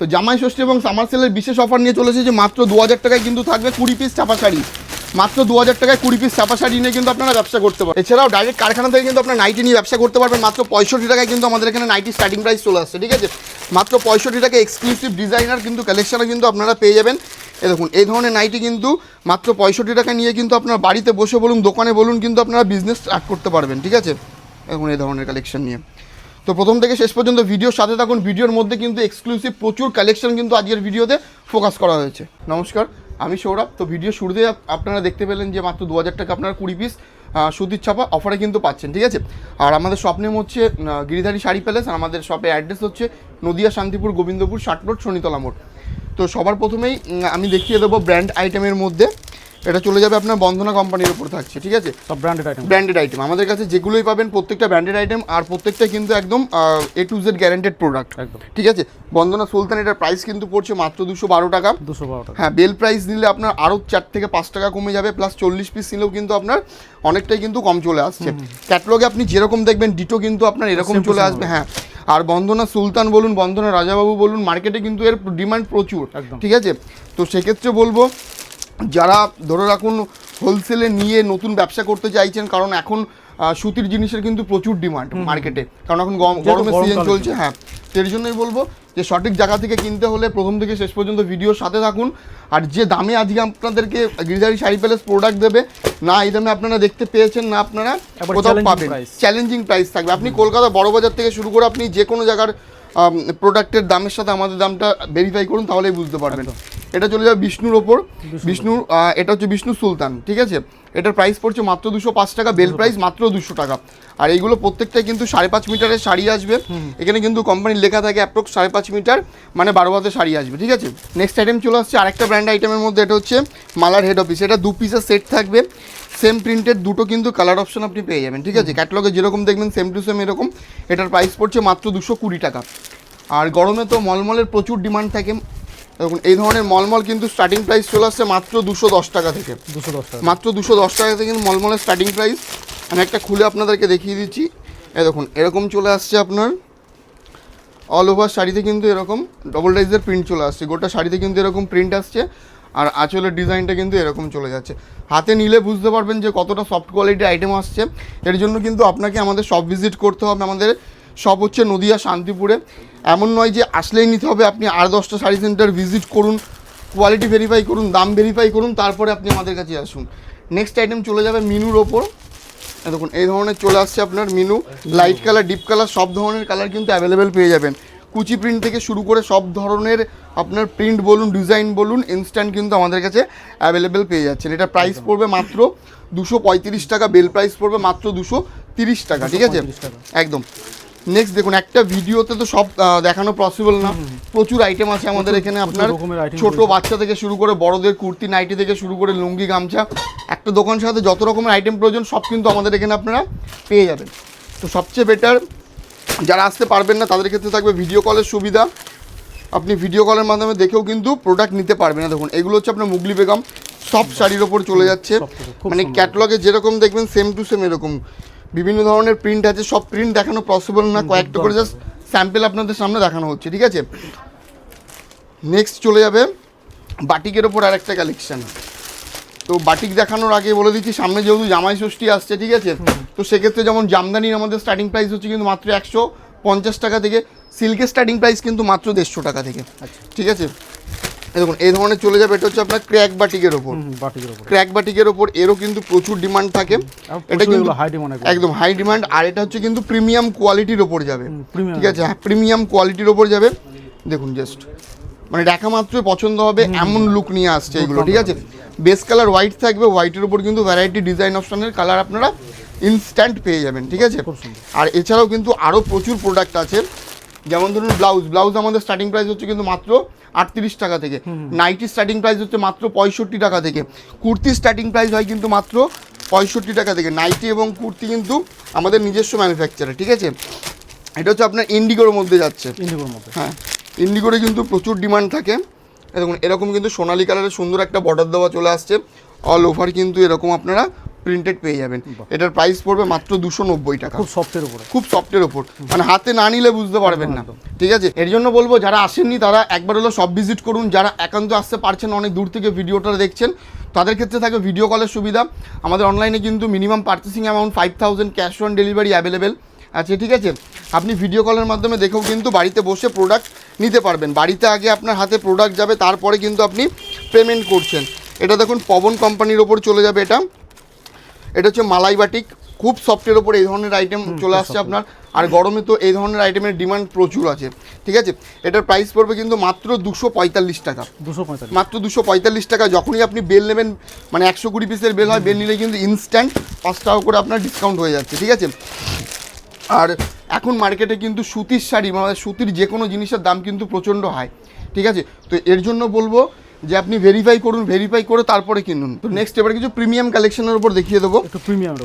তো জামাই ষষ্ঠী এবং সামার সেলের বিশেষ অফার নিয়ে চলেছে যে মাত্র 2000 টাকায় কিন্তু থাকবে 20 পিস চাপা শাড়ি। মাত্র 2000 টাকায় 20 পিস চাপা শাড়ি নিয়ে কিন্তু আপনারা ব্যবসা করতে পারবেন। এছাড়াও ডাইরেক্ট কারখানা থেকে কিন্তু আপনার নাইটি নিয়ে ব্যবসা করতে পারবেন। মাত্র 65 টাকায় কিন্তু আমাদের এখানে নাইটি স্টার্টিং প্রাইস চলে আসছে, ঠিক আছে। মাত্র 65 টাকায় এক্সক্লুসিভ ডিজাইনার কিন্তু কালেকশানও কিন্তু আপনারা পেয়ে যাবেন। এই দেখুন এই ধরনের নাইটি কিন্তু মাত্র 65 টাকা নিয়ে কিন্তু আপনার বাড়িতে বসে বলুন, দোকানে বলুন, কিন্তু আপনারা বিজনেস স্টার্ট করতে পারবেন, ঠিক আছে। দেখুন এই ধরনের কালেকশন নিয়ে। তো প্রথম থেকে শেষ পর্যন্ত ভিডিওর সাথে থাকুন। ভিডিওর মধ্যে কিন্তু এক্সক্লুসিভ প্রচুর কালেকশন কিন্তু আজকের ভিডিওতে ফোকাস করা হয়েছে। নমস্কার, আমি সৌরভ। তো ভিডিও শুরুতে আপনারা দেখতে পেলেন যে মাত্র 2000 টাকা আপনারা 20 পিস সুতির ছাপা অফারে কিন্তু পাচ্ছেন, ঠিক আছে। আর আমাদের শপ নেম হচ্ছে গিরিধারী শাড়ি প্যালেস, আর আমাদের শপের অ্যাড্রেস হচ্ছে নদিয়া শান্তিপুর গোবিন্দপুর 60 রোড শনিতলা মোড়। তো সবার প্রথমেই আমি দেখিয়ে দেবো ব্র্যান্ড আইটেমের মধ্যে। এটা চলে যাবে আপনার বন্ধনা কোম্পানির উপর থাকছে, ঠিক আছে। সব ব্র্যান্ডেড আইটেম আমাদের কাছে যেগুলোই পাবেন প্রত্যেকটা ব্র্যান্ডেড আইটেম, আর প্রত্যেকটা কিন্তু একদম A to Z guaranteed product, ঠিক আছে। বন্ধনা সুলতান এটার প্রাইস কিন্তু পড়ছে মাত্র 212 টাকা। হ্যাঁ, বেল প্রাইস নিলে আপনার আরও 4 থেকে 5 টাকা কমে যাবে, প্লাস 40 পিস নিলেও কিন্তু আপনার অনেকটাই কিন্তু কম চলে আসছে। ক্যাটালগে আপনি যেরকম দেখবেন ডিটো কিন্তু আপনার এরকম চলে আসবে। হ্যাঁ, আর বন্ধনা সুলতান বলুন, বন্ধনা রাজাবাবু বলুন, মার্কেটে কিন্তু এর ডিমান্ড প্রচুর, ঠিক আছে। তো সেক্ষেত্রে বলবো যারা ধরে রাখুন হোলসেলে নিয়ে নতুন ব্যবসা করতে চাইছেন, কারণ এখন সুতির জিনিসের কিন্তু প্রচুর ডিমান্ড মার্কেটে, কারণ এখন গরমের সিজন চলছে। হ্যাঁ, এর জন্যই বলবো যে সঠিক জায়গা থেকে কিনতে হলে প্রথম থেকে শেষ পর্যন্ত ভিডিওর সাথে থাকুন। আর যে দামে আজকে আপনাদেরকে গিরিধারী শাড়ি প্যালেস প্রোডাক্ট দেবে না, এই দামে আপনারা দেখতে পেয়েছেন না, আপনারা কোথাও পাবেন। চ্যালেঞ্জিং প্রাইস থাকবে। আপনি কলকাতা বড়বাজার থেকে শুরু করে আপনি যে কোনো জায়গার প্রোডাক্টের দামের সাথে আমাদের দামটা ভেরিফাই করুন, তাহলেই বুঝতে পারবেন। এটা চলে যাবে বিষ্ণুর ওপর। এটা হচ্ছে বিষ্ণু সুলতান, ঠিক আছে। এটার প্রাইস পড়ছে মাত্র 205 টাকা, বেল প্রাইস মাত্র 200 টাকা। আর এইগুলো প্রত্যেকটাই কিন্তু 5.5 মিটারের শাড়ি আসবে। এখানে কিন্তু কোম্পানির লেখা থাকে অ্যাপ্রক্স 5.5 মিটার, মানে 12 হাতের শাড়ি আসবে, ঠিক আছে। নেক্সট আইটেম চলে আসছে আরেকটা ব্র্যান্ড আইটেমের মধ্যে। এটা হচ্ছে মালার হেড অফিস। এটা 2 পিসের সেট থাকবে, সেম প্রিন্টেড, দুটো কিন্তু কালার অপশন আপনি পেয়ে যাবেন, ঠিক আছে। ক্যাটালগে যেরকম দেখবেন সেম টু সেম এরকম। এটার প্রাইস পড়ছে মাত্র 220 টাকা। আর গরমে তো মলমলের প্রচুর ডিমান্ড থাকে। দেখুন এই ধরনের মলমল কিন্তু স্টার্টিং প্রাইস চলে আসছে মাত্র 210 টাকা থেকে। মাত্র 210 টাকা থেকে কিন্তু মলমলের স্টার্টিং প্রাইস। আমি একটা খুলে আপনাদেরকে দেখিয়ে দিচ্ছি। এই দেখুন এরকম চলে আসছে আপনার অল ওভার শাড়িতে কিন্তু এরকম ডবল রাইজের প্রিন্ট চলে আসছে। গোটা শাড়িতে কিন্তু এরকম প্রিন্ট আসছে, আর আঁচলের ডিজাইনটা কিন্তু এরকম চলে যাচ্ছে। হাতে নিলে বুঝতে পারবেন যে কতটা সফট কোয়ালিটির আইটেম আসছে। এর জন্য কিন্তু আপনাকে আমাদের শপ ভিজিট করতে হবে। আমাদের শপ হচ্ছে নদিয়া শান্তিপুরে। এমন নয় যে আসলেই নিতে হবে, আপনি আর 10টা শাড়ি সেন্টার ভিজিট করুন, কোয়ালিটি ভেরিফাই করুন, দাম ভেরিফাই করুন, তারপরে আপনি আমাদের কাছে আসুন। নেক্সট আইটেম চলে যাবে মিনুর ওপর। দেখুন এই ধরনের চলে আসছে আপনার Minu. Light colour, deep colour, সব ধরনের কালার কিন্তু অ্যাভেলেবেল পেয়ে যাবেন। কুচি প্রিন্ট থেকে শুরু করে সব ধরনের আপনার প্রিন্ট বলুন, ডিজাইন বলুন, ইনস্ট্যান্ট কিন্তু আমাদের কাছে অ্যাভেলেবেল পেয়ে যাচ্ছেন। এটা প্রাইস পড়বে মাত্র 235 টাকা, বেল প্রাইস পড়বে মাত্র 230 টাকা, ঠিক আছে, একদম। নেক্সট দেখুন, একটা ভিডিওতে তো সব দেখানো পসিবল না, প্রচুর আইটেম আছে আমাদের এখানে। আপনার ছোট বাচ্চা থেকে শুরু করে বড়দের কুর্তি নাইটি থেকে শুরু করে লুঙ্গি গামছা, একটা দোকানের সাথে যত রকমের আইটেম প্রয়োজন সব কিন্তু আমাদের এখানে আপনারা পেয়ে যাবেন। তো সবচেয়ে বেটার, যারা আসতে পারবেন না তাদের ক্ষেত্রে থাকবে ভিডিও কলের সুবিধা। আপনি ভিডিও কলের মাধ্যমে দেখেও কিন্তু প্রোডাক্ট নিতে পারবেন। দেখুন এগুলো হচ্ছে আপনার মুগলি বেগম, সব শাড়ির ওপর চলে যাচ্ছে, মানে ক্যাটালগে যেরকম দেখবেন সেম টু সেম এরকম বিভিন্ন ধরনের প্রিন্ট আছে। সব প্রিন্ট দেখানো পসিবল না, কয়েকটা করে জাস্ট স্যাম্পল আপনাদের সামনে দেখানো হচ্ছে, ঠিক আছে। নেক্সট চলে যাবে বাটিকের ওপর আরেকটা কালেকশন। তো বাটিক দেখানোর আগে বলে দিচ্ছি, সামনে যেহেতু জামাই ষষ্ঠী আসছে, ঠিক আছে। তো সেক্ষেত্রে যেমন জামদানির আমাদের স্টার্টিং প্রাইস হচ্ছে কিন্তু মাত্র 150 টাকা থেকে, সিল্কের স্টার্টিং প্রাইস কিন্তু মাত্র 150 টাকা থেকে, ঠিক আছে। দেখুন এই ধরনের চলে যাবে। এটা হচ্ছে আপনার ক্র্যাক বাটিকের ওপর। ক্র্যাক বাটিকের ওপর এরও কিন্তু প্রচুর ডিমান্ড থাকে। এটা কিন্তু একদম হাই ডিমান্ড। আর এটা হচ্ছে কিন্তু প্রিমিয়াম কোয়ালিটির ওপর যাবে, ঠিক আছে। হ্যাঁ, প্রিমিয়াম কোয়ালিটির ওপর যাবে। দেখুন জাস্ট মানে দেখা মাত্রই পছন্দ হবে এমন লুক নিয়ে আসছে এগুলো, ঠিক আছে। বেস কালার হোয়াইট থাকবে, হোয়াইটের ওপর কিন্তু ভ্যারাইটি ডিজাইন অপশনের কালার আপনারা ইনস্ট্যান্ট পেয়ে যাবেন, ঠিক আছে। আর এছাড়াও কিন্তু আরও প্রচুর প্রোডাক্ট আছে, যেমন ধরুন ব্লাউজ আমাদের স্টার্টিং প্রাইস হচ্ছে কিন্তু মাত্র 38 টাকা থেকে। নাইটি স্টার্টিং প্রাইস হচ্ছে মাত্র 65 টাকা থেকে। কুর্তি স্টার্টিং প্রাইস হয় কিন্তু মাত্র 65 টাকা থেকে। নাইটি এবং কুর্তি কিন্তু আমাদের নিজস্ব ম্যানুফ্যাকচারে, ঠিক আছে। এটা হচ্ছে আপনার ইন্ডিগোর মধ্যে যাচ্ছে। হ্যাঁ, ইন্ডিগোরে কিন্তু প্রচুর ডিমান্ড থাকে। দেখুন এরকম কিন্তু সোনালি কালারের সুন্দর একটা বর্ডার দেওয়া চলে আসছে। অল ওভার কিন্তু এরকম আপনারা প্রিন্টেড পেয়ে যাবেন। এটার প্রাইস পড়বে মাত্র 290 টাকা। খুব সফটের উপরে, খুব সফটের ওপর, মানে হাতে না নিলে বুঝতে পারবেন না। ঠিক আছে, এর জন্য বলবো যারা আসেননি তারা একবার হলো সব ভিজিট করুন। যারা একান্ত আসতে পারছেন, অনেক দূর থেকে ভিডিওটা দেখছেন, তাদের ক্ষেত্রে থাকবে ভিডিও কলের সুবিধা। আমাদের অনলাইনে কিন্তু minimum purchasing amount 5000, cash on delivery available আছে। ঠিক আছে, আপনি ভিডিও কলের মাধ্যমে দেখেও কিন্তু বাড়িতে বসে প্রোডাক্ট নিতে পারবেন। বাড়িতে আগে আপনার হাতে প্রোডাক্ট যাবে, তারপরে কিন্তু আপনি পেমেন্ট করছেন। এটা দেখুন পবন কোম্পানির ওপর চলে যাবে। এটা হচ্ছে মালাই বাটিক, খুব সফটের ওপর এই ধরনের আইটেম চলে আসছে আপনার। আর গরমে তো এই ধরনের আইটেমের ডিমান্ড প্রচুর আছে। ঠিক আছে, এটার প্রাইস পড়বে কিন্তু মাত্র 245 টাকা। মাত্র 245 টাকা। যখনই আপনি বেল নেবেন, মানে 120 পিসের বেল হয়, বেল নিলে কিন্তু ইনস্ট্যান্ট 5 টাকা করে আপনার ডিসকাউন্ট হয়ে যাচ্ছে। ঠিক আছে, আর এখন মার্কেটে কিন্তু সুতির শাড়ি, মানে সুতির যে কোনো জিনিসের দাম কিন্তু প্রচণ্ড হাই। ঠিক আছে, তো এর জন্য বলবো যে আপনি ভেরিফাই করুন, ভেরিফাই করে তারপরে কিনুন। তো নেক্সট এবার কিছু প্রিমিয়াম কালেকশনের উপর দেখিয়ে দেবো,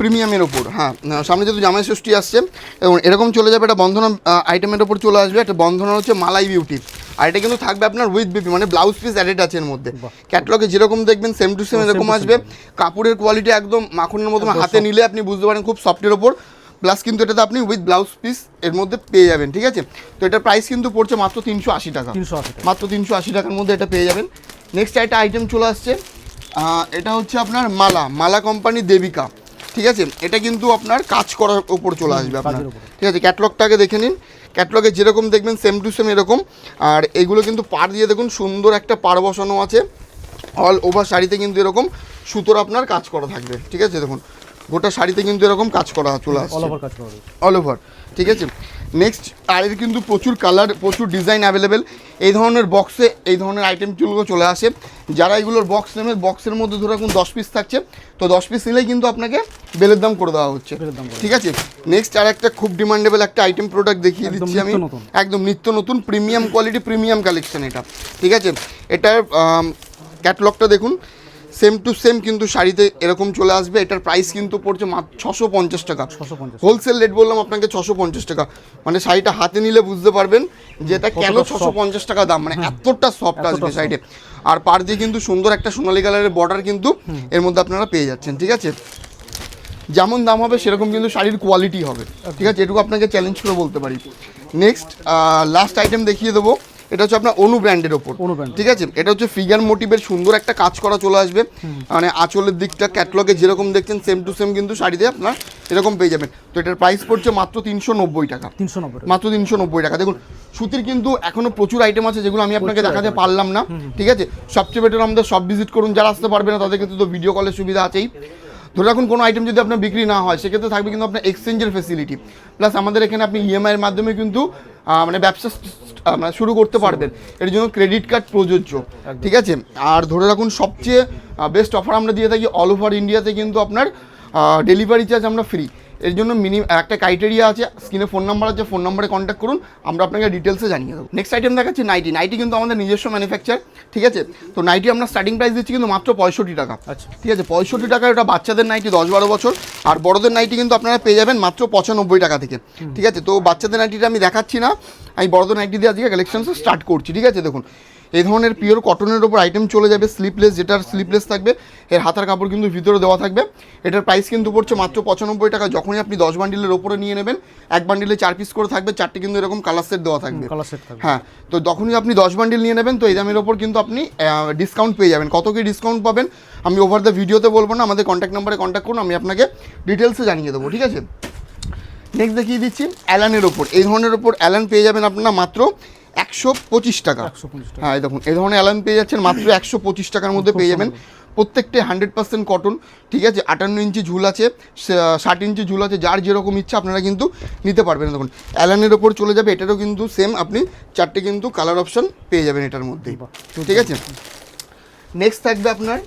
প্রিমিয়ামের ওপর। হ্যাঁ, সামনে যেহেতু জামাই ষষ্ঠী আসছে, এবং এরকম চলে যাবে। এটা বন্ধনা আইটেমের ওপর চলে আসবে। একটা বন্ধনা হচ্ছে মালাই বিউটি, আর এটা কিন্তু থাকবে আপনার উইথ বেবি, মানে ব্লাউজ পিস অ্যাডেড আছে এর মধ্যে। ক্যাটলগে যেরকম দেখবেন সেম টু সেম এরকম আসবে। কাপড়ের কোয়ালিটি একদম মাখনের মতো, হাতে নিলে আপনি বুঝতে পারেন খুব সফটের ওপর। প্লাস কিন্তু এটাতে আপনি উইথ ব্লাউজ পিস এর মধ্যে পেয়ে যাবেন। ঠিক আছে, তো এটার প্রাইস কিন্তু পড়ছে মাত্র 380 টাকা। মাত্র 380 টাকার মধ্যে এটা পেয়ে যাবেন। নেক্সট একটা আইটেম চলে আসছে, এটা হচ্ছে আপনার মালা কোম্পানি দেবিকা। ঠিক আছে, এটা কিন্তু আপনার কাজ করার ওপর চলে আসবে আপনার। ঠিক আছে, ক্যাটলগটাকে দেখে নিন। ক্যাটলগে যেরকম দেখবেন সেম টু সেম এরকম। আর এগুলো কিন্তু পাড় দিয়ে দেখুন সুন্দর একটা পাড় বসানো আছে। অল ওভার শাড়িতে কিন্তু এরকম সুতোর আপনার কাজ করা থাকবে। ঠিক আছে, দেখুন গোটা শাড়িতে কিন্তু এরকম কাজ করা চলে আসছে, অল ওভার। ঠিক আছে, নেক্সট আর এর কিন্তু প্রচুর কালার, প্রচুর ডিজাইন অ্যাভেলেবেল। এই ধরনের বক্সে এই ধরনের আইটেমগুলো চলে আসে। যারা এগুলোর বক্স নেবে, বক্সের মধ্যে ধরে রাখুন 10 পিস থাকছে, তো 10 পিস নিলেই কিন্তু আপনাকে বেলের দাম করে দেওয়া হচ্ছে। ঠিক আছে, নেক্সট আর একটা খুব ডিমান্ডেবল একটা আইটেম প্রোডাক্ট দেখিয়ে দিচ্ছি আমি, একদম নিত্য নতুন প্রিমিয়াম কোয়ালিটি, প্রিমিয়াম কালেকশন এটা। ঠিক আছে, এটার ক্যাটলগটা দেখুন, সেম টু সেম কিন্তু শাড়িতে এরকম চলে আসবে। এটার প্রাইস কিন্তু পড়ছে মাত্র 650 টাকা। হোলসেল রেট বললাম আপনাকে 650 টাকা। মানে শাড়িটা হাতে নিলে বুঝতে পারবেন যে এটা কেন 650 টাকা দাম, মানে এতটা সফট আসবে শাড়িতে। আর পার দিয়ে কিন্তু সুন্দর একটা সোনালী কালারের বর্ডার কিন্তু এর মধ্যে আপনারা পেয়ে যাচ্ছেন। ঠিক আছে, যেমন দাম হবে সেরকম কিন্তু শাড়ির কোয়ালিটি হবে। ঠিক আছে, এটুকু আপনাকে চ্যালেঞ্জ করে বলতে পারি। নেক্সট লাস্ট আইটেম দেখিয়ে দেবো, এটা হচ্ছে আপনার অনু ব্র্যান্ডের ওপর। ঠিক আছে, এটা হচ্ছে ফিগার মোটিভের সুন্দর একটা কাজ করা চলে আসবে। মানে আঁচলের দিকটা ক্যাটলগে যেরকম দেখছেন সেম টু সেম কিন্তু শাড়িতে আপনার এরকম পেয়ে যাবেন। তো এটার প্রাইস পড়ছে মাত্র 390 টাকা। মাত্র 390 টাকা। দেখুন সুতির কিন্তু এখনো প্রচুর আইটেম আছে যেগুলো আমি আপনাকে দেখাতে পারলাম না। ঠিক আছে, সবচেয়ে বেটার আমাদের সব ভিজিট করুন। যারা আসতে পারবে না তাদের কিন্তু তো ভিডিও কলের সুবিধা আছেই। ধরে রাখুন কোনো আইটেম যদি আপনার বিক্রি না হয়, সেক্ষেত্রে থাকবে কিন্তু আপনার এক্সচেঞ্জের ফেসিলিটি। প্লাস আমাদের এখানে আপনি ইএমআইয়ের মাধ্যমে কিন্তু মানে ব্যবসা মানে শুরু করতে পারবেন। এর জন্য ক্রেডিট কার্ড প্রযোজ্য। ঠিক আছে, আর ধরে রাখুন সবচেয়ে বেস্ট অফার আমরা দিয়ে থাকি, অল ওভার ইন্ডিয়াতে কিন্তু আপনার ডেলিভারি চার্জ আমরা ফ্রি। এর জন্য একটা ক্রাইটেরিয়া আছে, স্ক্রিনে ফোন নাম্বার আছে, ফোন নাম্বারে কন্ট্যাক্ট করুন, আমরা আপনাকে ডিটেলসে জানিয়ে দেবো। নেক্সট আইটেম দেখাচ্ছি নাইটি কিন্তু আমাদের নিজস্ব ম্যানুফ্যাকচার। ঠিক আছে, তো নাইটি আমরা স্টার্টিং প্রাইস দিচ্ছি কিন্তু মাত্র 65 টাকা। ঠিক আছে, 65 টাকা। এটা বাচ্চাদের নাইটি 10-12 বছর, আর বড়দের নাইটি কিন্তু আপনারা পেয়ে যাবেন মাত্র 95 টাকা থেকে। ঠিক আছে, তো বাচ্চাদের নাইটিটা আমি দেখাচ্ছি না, আমি বড়দের নাইটি দিয়ে আজকে কালেকশনস স্টার্ট করছি। ঠিক আছে, দেখুন এই ধরনের পিওর কটনের ওপর আইটেম চলে যাবে। স্লিপলেস, যেটার স্লিপলেস থাকবে, এর হাতার কাপড় কিন্তু ভিতরে দেওয়া থাকবে। এটার প্রাইস কিন্তু পড়ছে মাত্র 95 টাকা। যখনই আপনি 10 বান্ডিলের ওপরে নিয়ে নেবেন, এক বান্ডিলে 4 পিস করে থাকবে, 4টে কিন্তু এরকম কালার সেট দেওয়া থাকবে। হ্যাঁ, তো যখনই আপনি 10 বান্ডিল নিয়ে নেবেন, তো এই দামের ওপর কিন্তু আপনি ডিসকাউন্ট পেয়ে যাবেন। কত কি ডিসকাউন্ট পাবেন আমি ওভার দ্য ভিডিওতে বলবো না, আমাদের কন্ট্যাক্ট নাম্বারে কন্ট্যাক্ট করুন, আমি আপনাকে ডিটেলসে জানিয়ে দেবো। ঠিক আছে, নেক্সট দেখিয়ে দিচ্ছি অ্যালানের ওপর। এই ধরনের ওপর অ্যালান পেয়ে যাবেন আপনারা মাত্র 125 টাকা। হ্যাঁ, দেখুন এই ধরনের অ্যালান পেয়ে যাচ্ছেন মাত্র 125 টাকার মধ্যে পেয়ে যাবেন। প্রত্যেকটা 100% কটন। ঠিক আছে, 58 ইঞ্চি ঝুল আছে, 60 ইঞ্চি ঝুল আছে, যার যেরকম ইচ্ছা আপনারা কিন্তু নিতে পারবেন। দেখুন অ্যালানের ওপর চলে যাবে, এটারও কিন্তু সেম আপনি 4টে কিন্তু কালার অপশন পেয়ে যাবেন এটার মধ্যেই। ঠিক আছে, নেক্সট থাকবে আপনার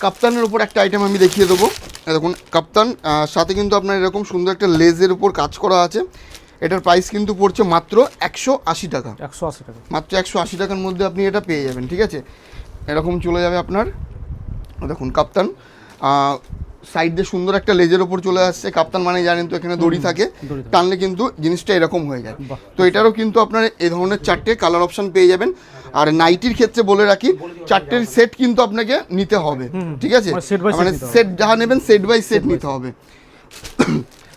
কাপ্তানের উপর একটা আইটেম আমি দেখিয়ে দেবো। দেখুন কাপ্তান, সাথে কিন্তু আপনার এরকম সুন্দর একটা লেজের উপর কাজ করা আছে। এটার প্রাইস কিন্তু পড়ছে মাত্র 180 টাকা। মাত্র 180 টাকার মধ্যে আপনি এটা পেয়ে যাবেন। ঠিক আছে, এরকম চলে যাবে আপনার। দেখুন কাপ্তান, সাইড দিয়ে সুন্দর একটা লেজের ওপর চলে আসছে, কাপ্তান মানে জানেন তো এখানে দড়ি থাকে, টানলে কিন্তু জিনিসটা এরকম হয়ে যায়। তো এটারও কিন্তু আপনারা এই ধরনের 4টে কালার অপশন পেয়ে যাবেন। আর নাইটির ক্ষেত্রে বলে রাখি 4টের সেট কিন্তু আপনাকে নিতে হবে, ঠিক আছে, মানে সেট যাহা নেবেন সেট বাই সেট নিতে হবে।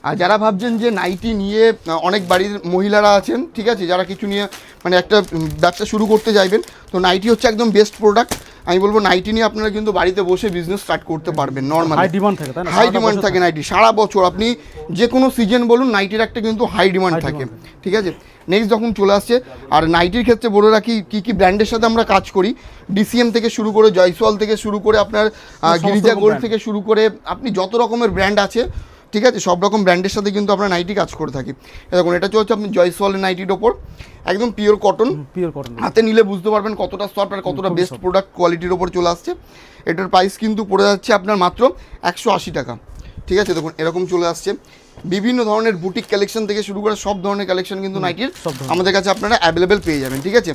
আর যারা ভাবছেন যে নাইটি নিয়ে, অনেক বাড়ির মহিলারা আছেন, ঠিক আছে, যারা কিছু নিয়ে মানে একটা ব্যবসা শুরু করতে চাইবেন, তো নাইটি হচ্ছে একদম বেস্ট প্রোডাক্ট। আমি বলবো নাইটি নিয়ে আপনারা কিন্তু বাড়িতে বসে বিজনেস স্টার্ট করতে পারবেন। নর্মাল হাই ডিমান্ড থাকে নাইটি সারা বছর, আপনি যে কোনো সিজন বলুন নাইটির একটা কিন্তু হাই ডিমান্ড থাকে, ঠিক আছে। নেক্সট যখন চলে আসছে, আর নাইটির ক্ষেত্রে বলে রাখি কী কী ব্র্যান্ডের সাথে আমরা কাজ করি, ডিসিএম থেকে শুরু করে, জয়সওয়াল থেকে শুরু করে, আপনার গিরিজা গোল্ড থেকে শুরু করে, আপনি যত রকমের ব্র্যান্ড আছে, ঠিক আছে, সব রকম ব্র্যান্ডের সাথে কিন্তু আমরা নাইটি কাজ করে থাকি। দেখুন এটা হচ্ছে আপনি জয়সওয়ালের নাইটির ওপর একদম পিওর কটন, হাতে নিলে বুঝতে পারবেন কতটা সফট আর কতটা বেস্ট প্রোডাক্ট কোয়ালিটির ওপর চলে আসছে। এটার প্রাইস কিন্তু পড়ে যাচ্ছে আপনার মাত্র 180 টাকা, ঠিক আছে। দেখুন এরকম চলে আসছে, বিভিন্ন ধরনের বুটিক কালেকশন থেকে শুরু করে সব ধরনের কালেকশন কিন্তু নাইটির আমাদের কাছে আপনারা অ্যাভেলেবেল পেয়ে যাবেন, ঠিক আছে।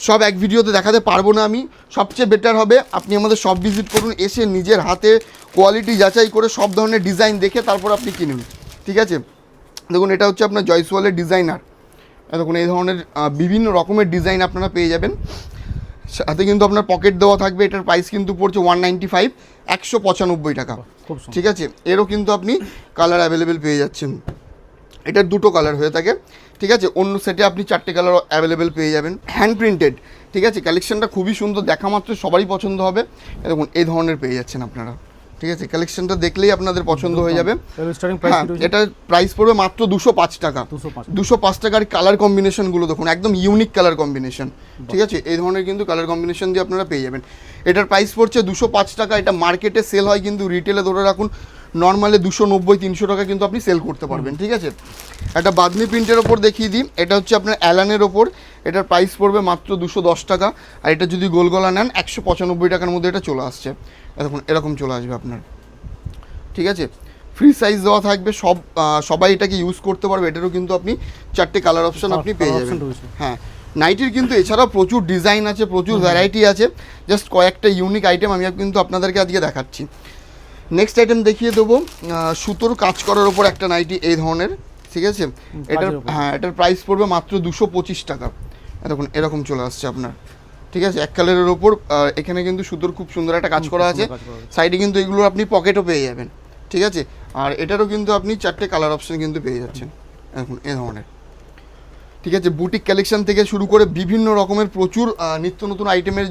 সব এক ভিডিওতে দেখাতে পারবো না আমি, সবচেয়ে বেটার হবে আপনি আমাদের শপ ভিজিট করুন, এসে নিজের হাতে কোয়ালিটি যাচাই করে সব ধরনের ডিজাইন দেখে তারপর আপনি কিনুন, ঠিক আছে। দেখুন এটা হচ্ছে আপনার জয়সওয়ালের ডিজাইনার, দেখুন এই ধরনের বিভিন্ন রকমের ডিজাইন আপনারা পেয়ে যাবেন। সাথে কিন্তু আপনার পকেট দেওয়া থাকবে। এটার প্রাইস কিন্তু পড়ছে 195, 195 টাকা, ঠিক আছে। এরও কিন্তু আপনি কালার অ্যাভেলেবেল পেয়ে যাচ্ছেন। এটার দুটো কালার হয়ে থাকে, ঠিক আছে। অন্য সেটে আপনি 4টে কালার অ্যাভেলেবেল পেয়ে যাবেন, হ্যান্ড প্রিন্টেড, ঠিক আছে। কালেকশনটা খুবই সুন্দর, দেখা মাত্র সবারই পছন্দ হবে। দেখুন এই ধরনের পেয়ে যাচ্ছেন আপনারা, ঠিক আছে। কালেকশনটা দেখলেই আপনাদের পছন্দ হয়ে যাবে। হ্যাঁ, এটার প্রাইস পড়বে মাত্র 205 টাকা। 205 টাকার কালার কম্বিনেশনগুলো দেখুন, একদম ইউনিক কালার কম্বিনেশন, ঠিক আছে। এই ধরনের কিন্তু কালার কম্বিনেশন দিয়ে আপনারা পেয়ে যাবেন। এটার প্রাইস পড়ছে 205 টাকা। এটা মার্কেটে সেল হয় কিন্তু রিটেলে ধরে রাখুন নর্মালে 290-300 টাকা কিন্তু আপনি সেল করতে পারবেন, ঠিক আছে। একটা বাদনি প্রিন্টের ওপর দেখিয়ে দিই, এটা হচ্ছে আপনার অ্যালানের ওপর। এটার প্রাইস পড়বে মাত্র 210 টাকা। আর এটা যদি গোল গলা নেন 195 টাকার মধ্যে এটা চলে আসছে। দেখুন এরকম চলে আসবে আপনার, ঠিক আছে। ফ্রি সাইজ দেওয়া থাকবে, সবাই এটাকে ইউজ করতে পারবে। এটারও কিন্তু আপনি 4টে কালার অপশন আপনি পেয়ে যাবেন। হ্যাঁ, নাইটির কিন্তু এছাড়াও প্রচুর ডিজাইন আছে, প্রচুর ভ্যারাইটি আছে। জাস্ট কয়েকটা ইউনিক আইটেম আমি কিন্তু আপনাদেরকে আজকে দেখাচ্ছি। নেক্সট আইটেম দেখিয়ে দেবো, সুতোর কাজ করার ওপর একটা নাইটি এই ধরনের, ঠিক আছে। এটার প্রাইস পড়বে মাত্র 225 টাকা। দেখুন এরকম চলে আসছে আপনার, ঠিক আছে। এক কালারের ওপর এখানে কিন্তু সুতোর খুব সুন্দর একটা কাজ করা আছে। সাইডে কিন্তু এগুলো আপনি পকেটও পেয়ে যাবেন, ঠিক আছে। আর এটারও কিন্তু আপনি 4টে কালার অপশন কিন্তু পেয়ে যাচ্ছেন। দেখুন এই ধরনের, ঠিক আছে। বুটিক কালেকশন থেকে শুরু করে বিভিন্ন রকমের প্রচুর নিত্য নতুন আইটেমের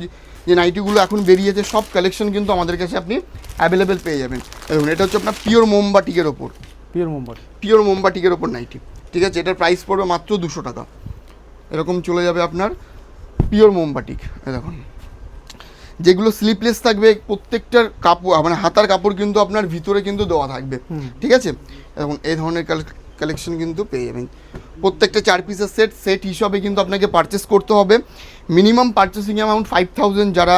যে নাইটিগুলো এখন বেরিয়েছে, সব কালেকশন কিন্তু আমাদের কাছে আপনি অ্যাভেলেবেল পেয়ে যাবেন। দেখুন এটা হচ্ছে আপনার পিওর মোমবাটিকের ওপর, পিওর মোমবাটিকের ওপর নাইটি, ঠিক আছে। এটার প্রাইস পড়বে মাত্র 200 টাকা। এরকম চলে যাবে আপনার পিওর মোমবাটিক। দেখুন যেগুলো স্লিপলেস থাকবে, প্রত্যেকটার কাপড় মানে হাতার কাপড় কিন্তু আপনার ভিতরে কিন্তু দেওয়া থাকবে, ঠিক আছে। এখন এই ধরনের কালেকশন কিন্তু পেয়ে যাবেন। প্রত্যেকটা 4 পিসের সেট হিসাবে কিন্তু আপনাকে পারচেস করতে হবে। Minimum purchasing amount 5000। যারা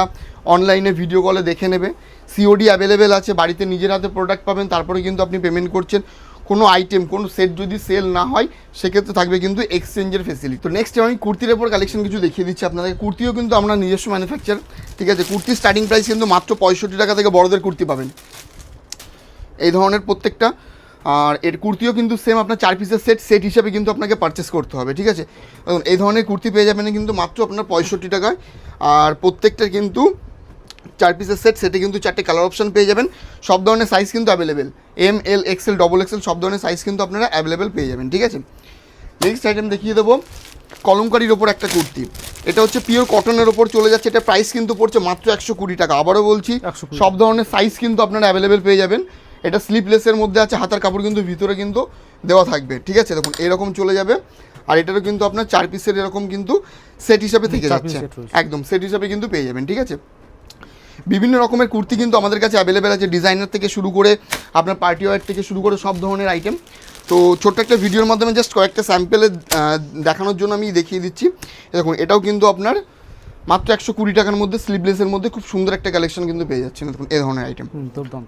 অনলাইনে ভিডিও কলে দেখে নেবে, সিওডি অ্যাভেলেবেল আছে, বাড়িতে নিজের হাতে প্রোডাক্ট পাবেন, তারপরে কিন্তু আপনি পেমেন্ট করছেন। কোনো আইটেম, কোনো সেট যদি সেল না হয় সেক্ষেত্রে থাকবে কিন্তু এক্সচেঞ্জের ফেসিলিটি। তো নেক্সট আমি কুর্তির ওপর কালেকশন কিছু দেখিয়ে দিচ্ছি আপনাদের। কুর্তিও কিন্তু আমরা নিজস্ব ম্যানুফ্যাকচার, ঠিক আছে। কুর্তির স্টার্টিং প্রাইস কিন্তু মাত্র 65 টাকা থেকে বড়দের কুর্তি পাবেন এই ধরনের প্রত্যেকটা। আর এর কুর্তিও কিন্তু সেম আপনার 4 পিসের সেট হিসাবে কিন্তু আপনাকে পারচেস করতে হবে, ঠিক আছে। এই ধরনের কুর্তি পেয়ে যাবেন কিন্তু মাত্র আপনার 65 টাকায়। আর প্রত্যেকটা কিন্তু 4 পিসের সেটে কিন্তু 4টে কালার অপশন পেয়ে যাবেন। সব ধরনের সাইজ কিন্তু অ্যাভেলেবেল, এম, এল, এক্সেল, ডবল এক্সেল সব ধরনের সাইজ কিন্তু আপনারা অ্যাভেলেবেল পেয়ে যাবেন, ঠিক আছে। নেক্সট আইটেম দেখিয়ে দেবো, কলমকারির ওপর একটা কুর্তি। এটা হচ্ছে পিওর কটনের ওপর চলে যাচ্ছে। এটা প্রাইস কিন্তু পড়ছে মাত্র 120 টাকা। আবারও বলছি, সব ধরনের সাইজ কিন্তু আপনারা অ্যাভেলেবেল পেয়ে যাবেন। এটা স্লিপলেসের মধ্যে আছে, হাতার কাপড় কিন্তু ভিতরে কিন্তু দেওয়া থাকবে, ঠিক আছে। দেখুন এরকম চলে যাবে। আর এটারও কিন্তু আপনার 4 পিসের এরকম কিন্তু সেট হিসাবে থেকে যাচ্ছে, একদম সেট হিসাবে কিন্তু পেয়ে যাবেন, ঠিক আছে। বিভিন্ন রকমের কুর্তি কিন্তু আমাদের কাছে অ্যাভেলেবেল আছে, ডিজাইনার থেকে শুরু করে আপনার পার্টি ওয়্যার থেকে শুরু করে সব ধরনের আইটেম। তো ছোট্ট একটা ভিডিওর মাধ্যমে জাস্ট কয়েকটা স্যাম্পেলে দেখানোর জন্য আমি দেখিয়ে দিচ্ছি। দেখুন এটাও কিন্তু আপনার মাত্র 120 টাকার মধ্যে স্লিভলেসের মধ্যে খুব সুন্দর একটা কালেকশন কিন্তু পেয়ে যাচ্ছেন। দেখুন এই ধরনের আইটেম,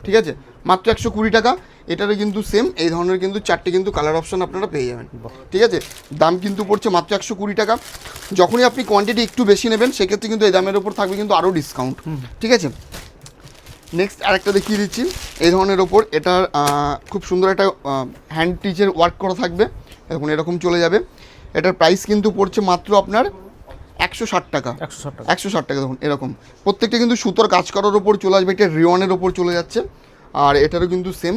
ঠিক আছে, মাত্র 120 টাকা। এটারও কিন্তু সেম এই ধরনের কিন্তু 4টে কিন্তু কালার অপশন আপনারা পেয়ে যাবেন, ঠিক আছে। দাম কিন্তু পড়ছে মাত্র 120 টাকা। যখনই আপনি কোয়ান্টিটি একটু বেশি নেবেন সেক্ষেত্রে কিন্তু এই দামের উপর থাকবে কিন্তু আরও ডিসকাউন্ট, ঠিক আছে। নেক্সট আরেকটা দেখিয়ে দিচ্ছি এই ধরনের ওপর, এটার খুব সুন্দর একটা হ্যান্ড টিচের ওয়ার্ক করা থাকবে, দেখুন এরকম চলে যাবে। এটার প্রাইস কিন্তু পড়ছে মাত্র আপনার 160 টাকা। 160 টাকা দেখুন এরকম, প্রত্যেকটা কিন্তু সুতোর কাজ করার ওপর চলে আসবে, এটা রিওয়ানের ওপর চলে যাচ্ছে। আর এটারও কিন্তু সেম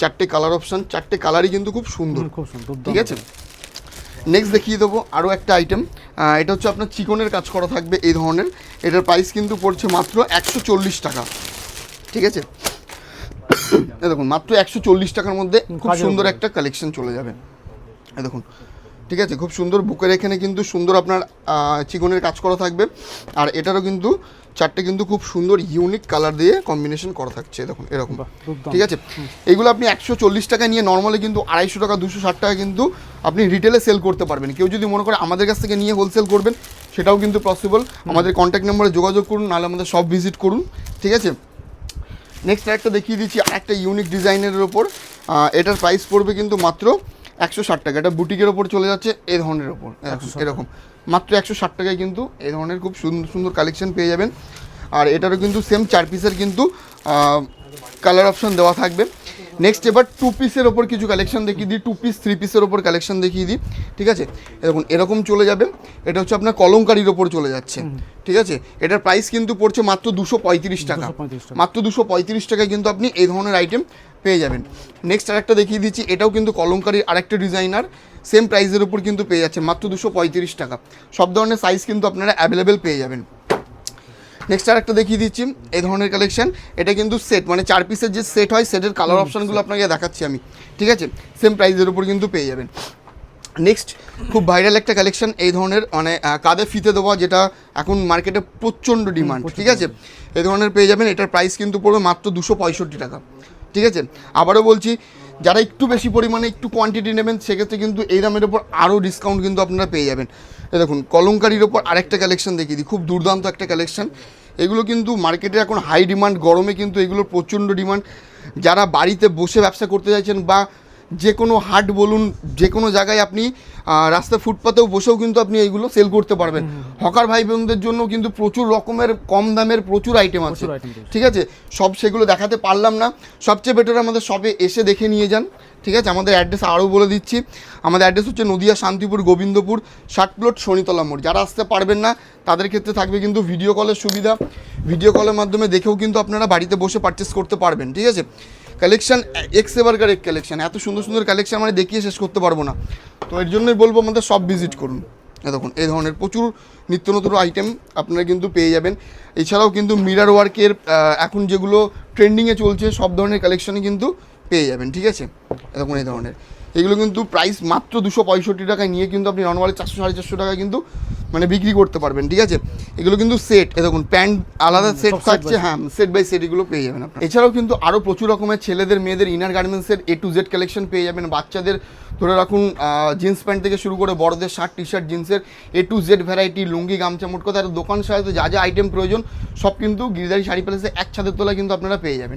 4টে কালার অপশান, 4টে কালারই কিন্তু খুব সুন্দর, ঠিক আছে। নেক্সট দেখিয়ে দেবো আরও একটা আইটেম, এটা হচ্ছে আপনার চিকনের কাজ করা থাকবে এই ধরনের, এটার প্রাইস কিন্তু পড়ছে মাত্র 140 টাকা, ঠিক আছে। দেখুন মাত্র 140 টাকার মধ্যে খুব সুন্দর একটা কালেকশন চলে যাবে, দেখুন ঠিক আছে, খুব সুন্দর। বুকের এখানে কিন্তু সুন্দর আপনার চিকনের কাজ করা থাকবে, আর এটারও কিন্তু 4টে কিন্তু খুব সুন্দর ইউনিক কালার দিয়ে কম্বিনেশন করা থাকছে, দেখুন এরকম, ঠিক আছে। এগুলো আপনি 140 টাকা নিয়ে নর্মালি কিন্তু 250 টাকা 260 টাকা কিন্তু আপনি রিটেলে সেল করতে পারবেন। কেউ যদি মনে করে আমাদের কাছ থেকে নিয়ে হোলসেল করবেন সেটাও কিন্তু পসিবল, আমাদের কন্ট্যাক্ট নাম্বারে যোগাযোগ করুন, নাহলে আমাদের শপ ভিজিট করুন, ঠিক আছে। নেক্সট একটা দেখিয়ে দিচ্ছি আরেকটা ইউনিক ডিজাইনের ওপর, এটার প্রাইস পড়বে কিন্তু মাত্র 160 টাকা। এটা বুটিকের ওপর চলে যাচ্ছে এই ধরনের ওপর, এরকম মাত্র 160 টাকায় কিন্তু এই ধরনের খুব সুন্দর সুন্দর কালেকশন পেয়ে যাবেন। আর এটারও কিন্তু সেম 4 পিসের কিন্তু কালার অপশন দেওয়া থাকবে। নেক্সট এবার 2 পিসের ওপর কিছু কালেকশন দেখিয়ে দিই, 2 পিস 3 পিসের ওপর কালেকশন দেখিয়ে দিই, ঠিক আছে। দেখুন এরকম চলে যাবে, এটা হচ্ছে আপনার কলমকারির ওপর চলে যাচ্ছে, ঠিক আছে। এটার প্রাইস কিন্তু পড়ছে মাত্র 235 টাকা, মাত্র 235 টাকায় কিন্তু আপনি এই ধরনের আইটেম পেয়ে যাবেন। নেক্সট আরেকটা দেখিয়ে দিচ্ছি, এটাও কিন্তু কলমকারির আরেকটা ডিজাইনার, সেম প্রাইসের উপর কিন্তু পেয়ে যাচ্ছে মাত্র 235 টাকা। সব ধরনের সাইজ কিন্তু আপনারা অ্যাভেলেবেল পেয়ে যাবেন। নেক্সট আরেকটা দেখিয়ে দিচ্ছি এই ধরনের কালেকশন, এটা কিন্তু সেট, মানে 4 পিসের যে সেট হয় সেটের কালার অপশানগুলো আপনাকে দেখাচ্ছি আমি, ঠিক আছে। সেম প্রাইসের উপর কিন্তু পেয়ে যাবেন। নেক্সট খুব ভাইরাল একটা কালেকশন এই ধরনের, মানে কাঁধে ফিতে দেওয়া, যেটা এখন মার্কেটে প্রচণ্ড ডিমান্ড, ঠিক আছে। এই ধরনের পেয়ে যাবেন, এটার প্রাইস কিন্তু পড়বে মাত্র 265 টাকা, ঠিক আছে। আবারও বলছি, যারা একটু বেশি পরিমাণে একটু কোয়ান্টিটি নেবেন সেক্ষেত্রে কিন্তু এই দামের ওপর আরও ডিসকাউন্ট কিন্তু আপনারা পেয়ে যাবেন। দেখুন কলমকারির ওপর আরেকটা কালেকশন দেখিয়ে দিই, খুব দুর্দান্ত একটা কালেকশন। এগুলো কিন্তু মার্কেটে এখন হাই ডিমান্ড, গরমে কিন্তু এগুলোর প্রচণ্ড ডিমান্ড। যারা বাড়িতে বসে ব্যবসা করতে চাইছেন, বা যে কোনো হাট বলুন, যে কোনো জায়গায় আপনি রাস্তা ফুটপাতেও বসেও কিন্তু আপনি এইগুলো সেল করতে পারবেন। হকার ভাই বোনদের জন্য কিন্তু প্রচুর রকমের কম দামের প্রচুর আইটেম আছে, ঠিক আছে। সব সেগুলো দেখাতে পারলাম না, সবচেয়ে বেটার আমাদের শপে এসে দেখে নিয়ে যান, ঠিক আছে। আমাদের অ্যাড্রেস আরও বলে দিচ্ছি, আমাদের অ্যাড্রেস হচ্ছে নদিয়া শান্তিপুর গোবিন্দপুর 60 প্লট শনিতলা মোড়। যারা আসতে পারবেন না তাদের ক্ষেত্রে থাকবে কিন্তু ভিডিও কলের সুবিধা, ভিডিও কলের মাধ্যমে দেখেও কিন্তু আপনারা বাড়িতে বসে পারচেস করতে পারবেন, ঠিক আছে। কালেকশন এক্স এবারকার এক কালেকশন, এত সুন্দর সুন্দর কালেকশন মানে দেখিয়ে শেষ করতে পারবো না, তো এর জন্যই বলবো আমাদের সব ভিজিট করুন। দেখুন এই ধরনের প্রচুর নিত্য নতুন আইটেম আপনারা কিন্তু পেয়ে যাবেন। এছাড়াও কিন্তু মিরার ওয়ার্কের এখন যেগুলো ট্রেন্ডিংয়ে চলছে সব ধরনের কালেকশনই কিন্তু পেয়ে যাবেন, ঠিক আছে। দেখুন এই ধরনের এগুলো কিন্তু প্রাইস মাত্র 265 টাকায় নিয়ে কিন্তু আপনি নর্মালি 400-450 টাকায় কিন্তু মানে বিক্রি করতে পারবেন, ঠিক আছে। এগুলো কিন্তু সেট, দেখুন প্যান্ট আলাদা সেট থাকছে, হ্যাঁ সেট বাই সেট এগুলো পেয়ে যাবেন আপনারা। এছাড়াও কিন্তু আরও প্রচুর রকমের ছেলেদের মেয়েদের ইনার গার্মেন্টসের A to Z কালেকশন পেয়ে যাবেন। বাচ্চাদের ধরে রাখুন জিন্স প্যান্ট থেকে শুরু করে বড়দের শার্ট টি শার্ট জিন্সের A to Z ভ্যারাইটি, লুঙ্গি গামছা, মোট কথা দোকান সাজাতে যা যা আইটেম প্রয়োজন সব কিন্তু গিরিধারী শাড়ি প্যালেসে এক ছাদের তলায় কিন্তু আপনারা পেয়ে যাবেন।